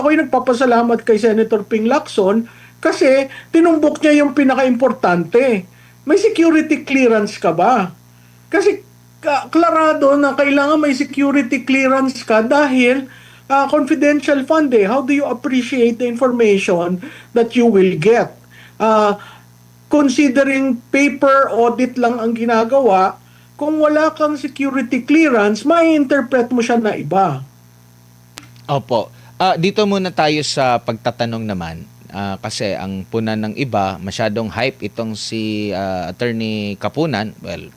ako'y nagpapasalamat kay Senator Ping Lacson kasi tinumbok niya yung pinaka-importante. May security clearance ka ba? Kasi klarado na kailangan may security clearance ka dahil confidential fund eh. How do you appreciate the information that you will get? Uh, Considering paper audit lang ang ginagawa, kung wala kang security clearance, mai-interpret mo siya na iba. Opo. Dito muna tayo sa pagtatanong naman. Kasi ang puna ng iba, masyadong hype itong si Attorney Kapunan. Well,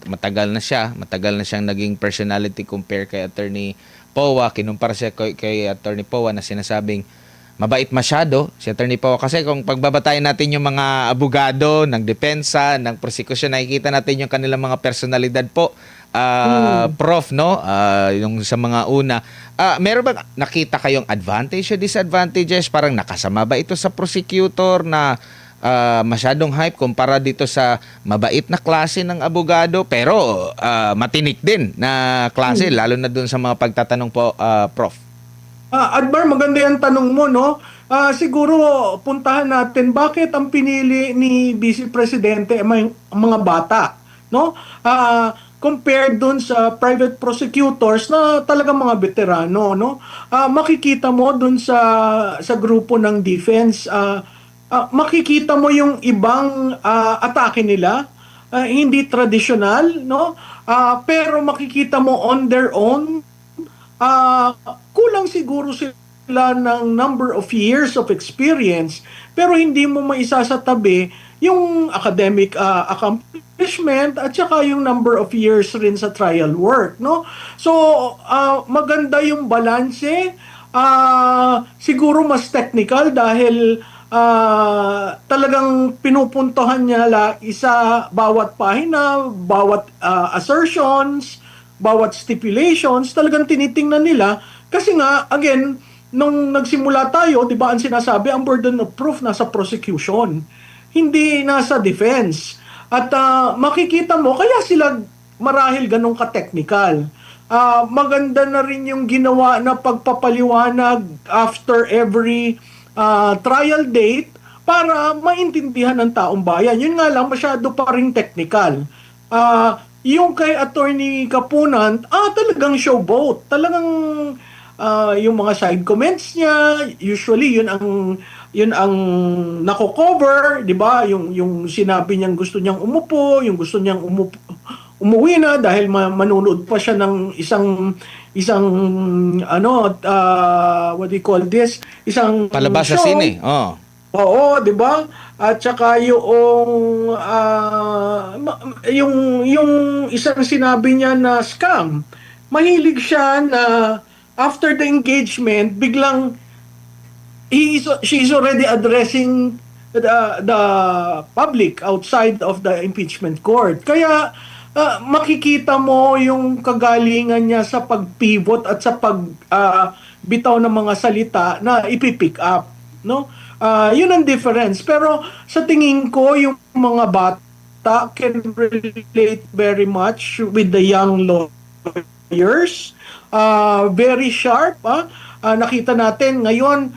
matagal na siya. Matagal na siyang naging personality compare kay Attorney Powa. Kinumpara siya kay Attorney Powa na sinasabing mabait masyado si Attorney Powa. Kasi kung pagbabatayan natin yung mga abogado ng depensa, ng prosecution, nakikita natin yung kanilang mga personalidad po. Prof, no? Yung sa mga una. Meron ba nakita kayong advantage o disadvantages? Parang nakasama ba ito sa prosecutor na masyadong hype kumpara dito sa mabait na klase ng abogado pero matinik din na klase lalo na dun sa mga pagtatanong po, Prof? Admar, maganda yung tanong mo, no? Siguro puntahan natin bakit ang pinili ni Vice Presidente ang mga bata, no? Compared dun sa private prosecutors na talagang mga veterano, no? Makikita mo dun sa grupo ng defense, makikita mo yung ibang atake nila, hindi traditional, no? Pero makikita mo on their own, kulang siguro sila ng number of years of experience, pero hindi mo maisasatabi yung academic accomplishment at saka yung number of years rin sa trial work, no? So, maganda yung balanse. Siguro mas technical dahil talagang pinupuntohan niya isa bawat pahina, bawat assertions, bawat stipulations, talagang tinitingnan nila. Kasi nga, again, nung nagsimula tayo, di ba ang sinasabi, ang burden of proof nasa prosecution, hindi nasa defense. At makikita mo, kaya sila marahil ganun ka-technical. Maganda na rin yung ginawa na pagpapaliwanag after every trial date para maintindihan ng taong bayan. Yun nga lang, masyado pa rin technical. Yung kay Attorney Kapunan, talagang showboat. Talagang yung mga side comments niya, usually yun ang nako-cover, 'di ba? Yung sinabi niyang gusto niyang umupo, yung gusto niyang umuwi na dahil manunood pa siya ng isang what do you call this? Isang Palabas sa show. sine. Oh. Oo, 'di ba? At saka yung isang sinabi niya na scam. Mahilig siya na after the engagement, biglang she is already addressing the public outside of the impeachment court. Kaya makikita mo yung kagalingan niya sa pag-pivot at sa bitaw ng mga salita na ipipick up, no? Yun ang difference. Pero sa tingin ko, yung mga bata can relate very much with the young lawyers. Very sharp. Nakita natin ngayon,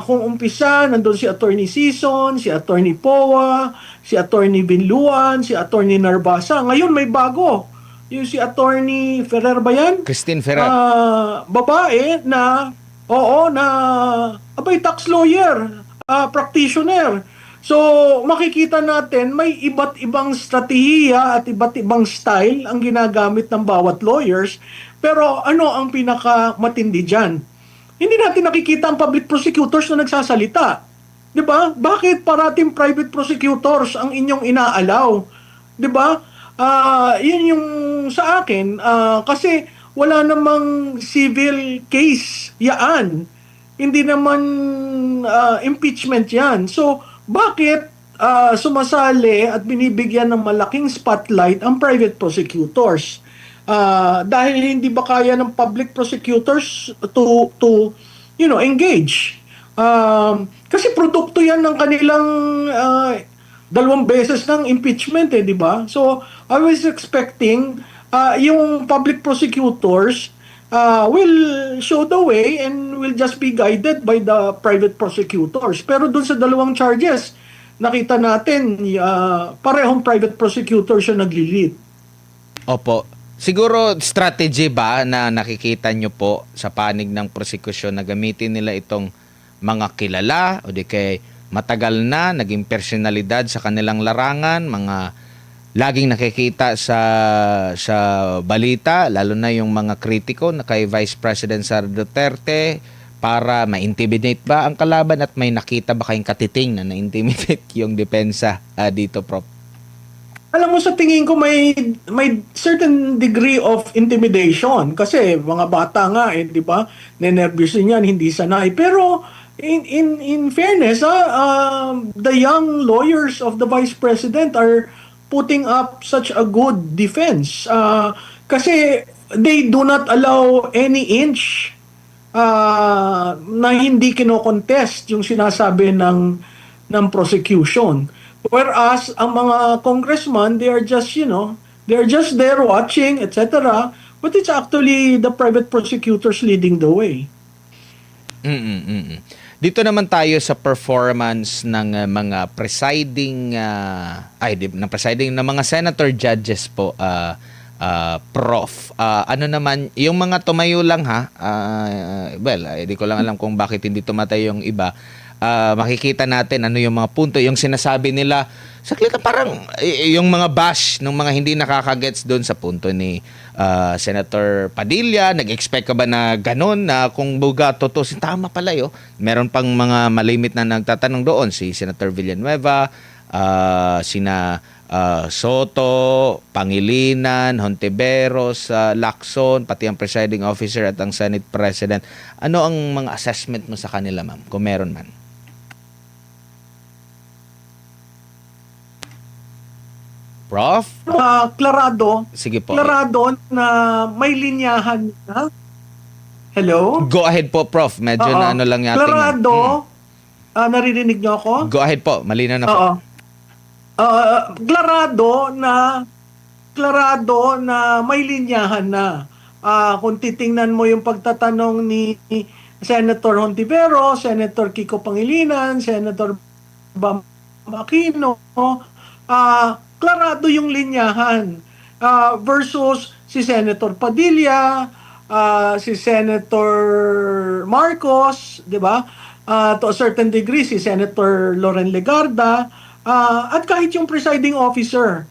kung umpisa, nandun si Attorney Sison, si Attorney Powa, si Attorney Binluan, si Attorney Narbasa. Ngayon may bago. Yung si Attorney Ferrer ba yan? Christine Ferrer. Babae na, abay, tax lawyer, practitioner. So, makikita natin may iba't ibang strategiya at iba't ibang style ang ginagamit ng bawat lawyers. Pero ano ang pinakamatindi dyan? Hindi natin nakikita ang public prosecutors na nagsasalita. Di ba? Bakit parating private prosecutors ang inyong inaalaw? Di ba? Yun yung sa akin. Kasi wala namang civil case yaan. Hindi naman impeachment yan. So, bakit sumasali at binibigyan ng malaking spotlight ang private prosecutors? Dahil hindi ba kaya ng public prosecutors to engage? Kasi produkto yan ng kanilang 2 beses ng impeachment, di ba? So, I was expecting yung public prosecutors will show the way and will just be guided by the private prosecutors. Pero dun sa dalawang charges, nakita natin parehong private prosecutors yung nagli-lead. Opo. Siguro strategy ba na nakikita nyo po sa panig ng prosekusyon na gamitin nila itong mga kilala o di kay matagal na naging personalidad sa kanilang larangan, mga laging nakikita sa balita, lalo na yung mga kritiko na kay Vice President Sara Duterte para ma-intimidate ba ang kalaban at may nakita ba kayong katiting na na-intimidate yung depensa dito, Prof? Alam mo, sa tingin ko may certain degree of intimidation kasi mga bata nga, di ba? Nenervyos din yan, hindi sanay. Pero in fairness, the young lawyers of the Vice President are putting up such a good defense. Kasi they do not allow any inch na hindi kino-contest yung sinasabi ng prosecution. Whereas ang mga congressman, they are just, they're just there watching, etc. But it's actually the private prosecutors leading the way. Dito naman tayo sa performance ng mga presiding ng mga senator judges po, Prof. Ano naman yung mga tumayo lang hindi ko lang alam kung bakit hindi tumatay yung iba. Makikita natin ano yung mga punto, yung sinasabi nila saklit parang yung mga bash ng mga hindi nakakagets doon sa punto ni Senator Padilla. Nag-expect ka ba na ganun na kung buga totoo, tama pala yo. Meron pang mga malimit na nagtatanong doon, si Senator Villanueva, sina Soto, Pangilinan, Hontiveros, Lacson, pati ang presiding officer at ang Senate President. Ano ang mga assessment mo sa kanila, ma'am, kung meron man? Prof? Klarado. Sige po. Klarado na may linyahan na. Hello? Go ahead po, Prof. Medyo na ano lang yating. Klarado. Naririnig niyo ako? Go ahead po. Malinaw na po. Klarado na may linyahan na. Kung titingnan mo yung pagtatanong ni Senator Hontiveros, Senator Kiko Pangilinan, Senator Bam Aquino, klarado yung linyahan versus si Senator Padilla, si Senator Marcos, di ba? To a certain degree, si Senator Loren Legarda, at kahit yung presiding officer.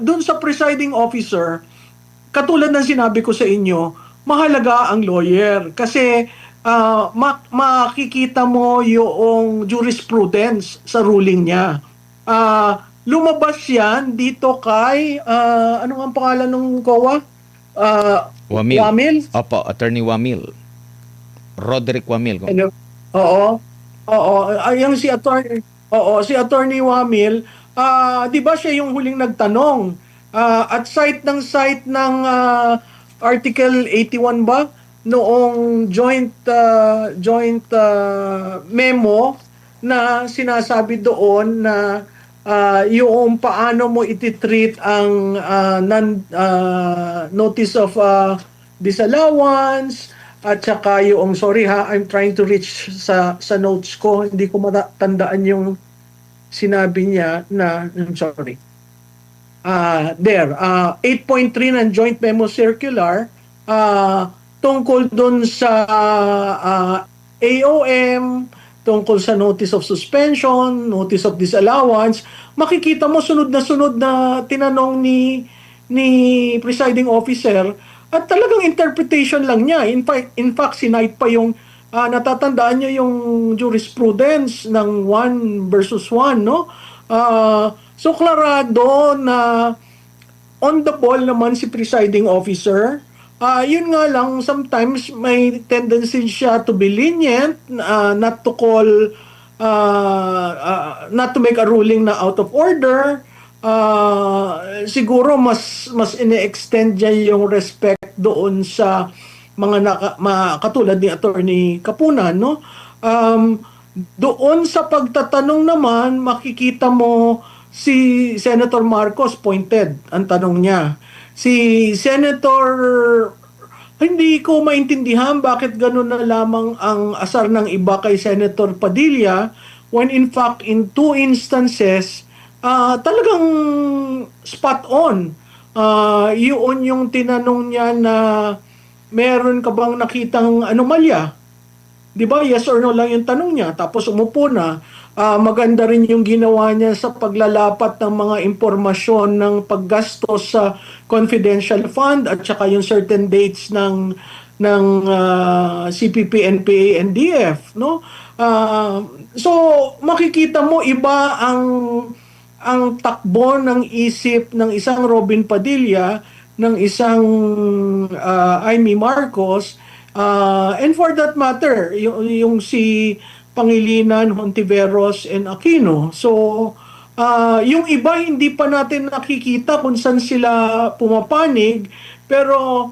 Dun sa presiding officer, katulad ng sinabi ko sa inyo, mahalaga ang lawyer kasi makikita mo yung jurisprudence sa ruling niya. Lumabas yan dito kay, ano ang pangalan ng COA? Wamil? Opo, Attorney Wamil. Roderick Wamil. Ano? Oo. Yung si Attorney Wamil, 'di ba siya yung huling nagtanong? At site ng Article 81 ba noong joint memo na sinasabi doon na yung paano mo ititreat ang notice of disallowance at saka yung, I'm trying to reach sa notes ko, hindi ko matandaan yung sinabi niya na, I'm sorry. 8.3 ng Joint Memo Circular tungkol dun sa AOM, tungkol sa notice of suspension, notice of disallowance. Makikita mo sunod na tinanong ni presiding officer at talagang interpretation lang niya. In fact sinite pa yung natatandaan niyo yung jurisprudence ng 1 versus 1, no? So klarado na on the ball naman si presiding officer. Yun nga lang, sometimes may tendency siya to be lenient, not to call, not to make a ruling na out of order. Siguro mas ine-extend niya yung respect doon sa mga katulad ni Attorney Kapunan, no? Doon sa pagtatanong naman, makikita mo si Senator Marcos pointed ang tanong niya. Si Senator Hindi ko maintindihan bakit ganun na lamang ang asar ng iba kay Senator Padilla when in fact in two instances talagang spot on. Yun yung tinanong niya na meron ka bang nakitang anomalya? 'Di ba? Yes or no lang yung tanong niya. Tapos umupo na. Maganda rin yung ginawa niya sa paglalapat ng mga impormasyon ng paggastos sa confidential fund at saka yung certain dates ng CPP, NPA, NDF, no? So makikita mo iba ang takbo ng isip ng isang Robin Padilla, ng isang Amy Marcos, and for that matter, yung si Pangilinan, Hontiveros, and Aquino. So, yung iba hindi pa natin nakikita kung saan sila pumapanig, pero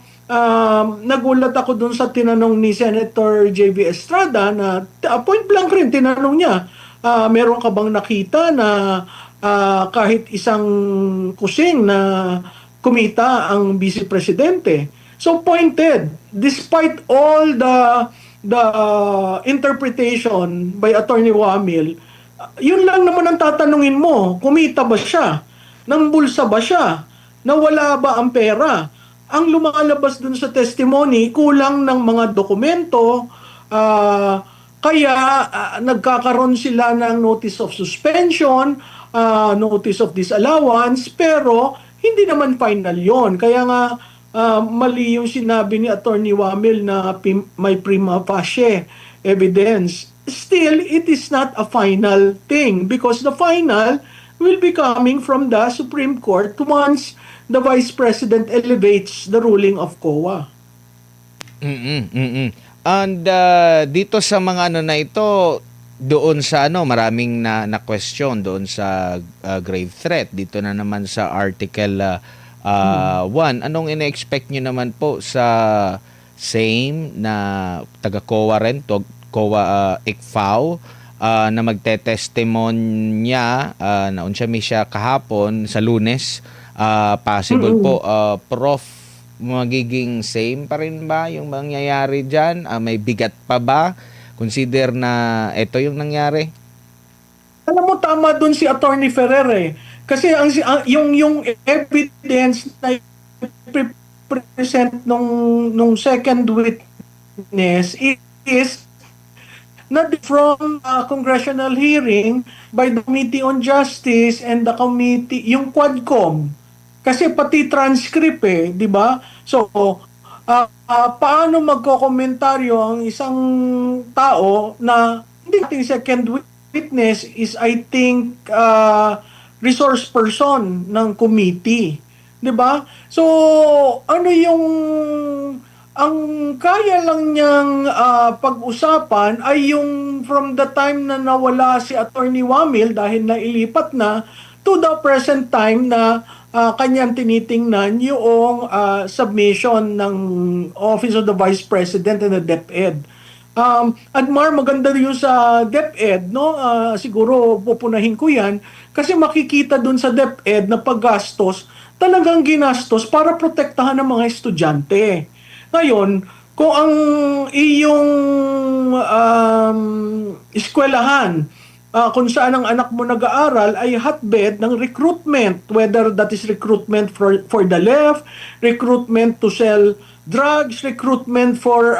nagulat ako dun sa tinanong ni Senator J.B. Estrada na point blank rin tinanong niya, meron ka bang nakita na kahit isang kusing na kumita ang vice presidente? So pointed, despite all the interpretation by Attorney Wamil, yun lang naman ang tatanungin mo, kumita ba siya? Nambulsa ba siya? Nawala ba ang pera? Ang lumalabas dun sa testimony, kulang ng mga dokumento, kaya nagkakaroon sila ng notice of suspension, notice of disallowance, pero hindi naman final yon. Kaya nga, mali yung sinabi ni Attorney Wamil na may prima facie evidence. Still, it is not a final thing because the final will be coming from the Supreme Court once the Vice President elevates the ruling of COA. And dito sa mga ano na ito, doon sa maraming na question doon sa grave threat. Dito na naman sa Article 1. Anong ine-expect nyo naman po sa same na taga-COA rin, COA ICFAO, na magte-testimonya na unsya mi siya kahapon sa Lunes, possible po Prof, magiging same pa rin ba yung mangyayari dyan? May bigat pa ba? Consider na ito yung nangyari? Alam mo, tama dun si Attorney Ferrer eh. Kasi yung evidence na present nung second witness is not from congressional hearing by the Committee on Justice and the committee, yung Quadcom. Kasi pati transcript eh, di ba? So, paano magkokomentaryo ang isang tao na hindi natin second witness is I think resource person ng committee, 'di ba? So ano yung ang kaya lang niyang pag-usapan ay yung from the time na nawala si Attorney Wamil dahil nailipat na to the present time na kanyang tinitingnan yung submission ng Office of the Vice President and the DepEd. Admar, maganda rin yung sa DepEd, no? Siguro pupunahin ko yan kasi makikita dun sa DepEd na paggastos, talagang ginastos para protektahan ng mga estudyante. Ngayon, kung ang iyong eskwelahan, kung saan ang anak mo nag-aaral ay hotbed ng recruitment, whether that is recruitment for the left, recruitment to sell drugs, recruitment for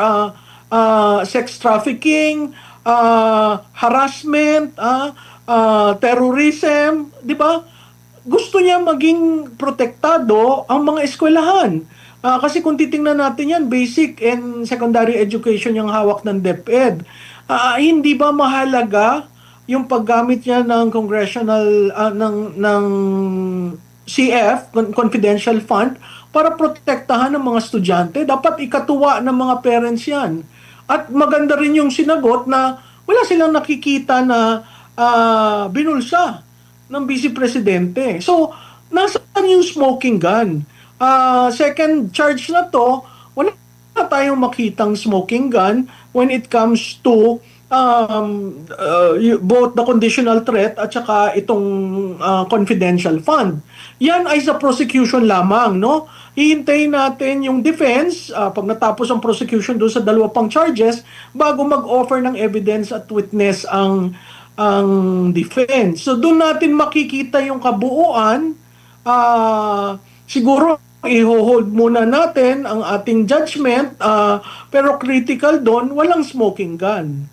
sex trafficking, harassment, terrorism, di ba? Gusto niya maging protektado ang mga eskwelahan. Kasi kung titingnan natin yan, basic and secondary education yung hawak ng DepEd. Hindi ba mahalaga yung paggamit niya ng congressional, ng CF, confidential fund, para protektahan ng mga estudyante? Dapat ikatuwa ng mga parents yan. At maganda rin yung sinagot na wala silang nakikita na binulsa ng Vice Presidente. So, nasaan yung smoking gun? Second charge na to, wala tayong makitang smoking gun when it comes to both the conditional threat at saka itong confidential fund. Yan ay sa prosecution lamang, no? Hihintayin natin yung defense pag natapos ang prosecution doon sa dalawa pang charges bago mag-offer ng evidence at witness ang defense. So doon natin makikita yung kabuuan. Siguro i-hold muna natin ang ating judgment, pero critical doon, walang smoking gun.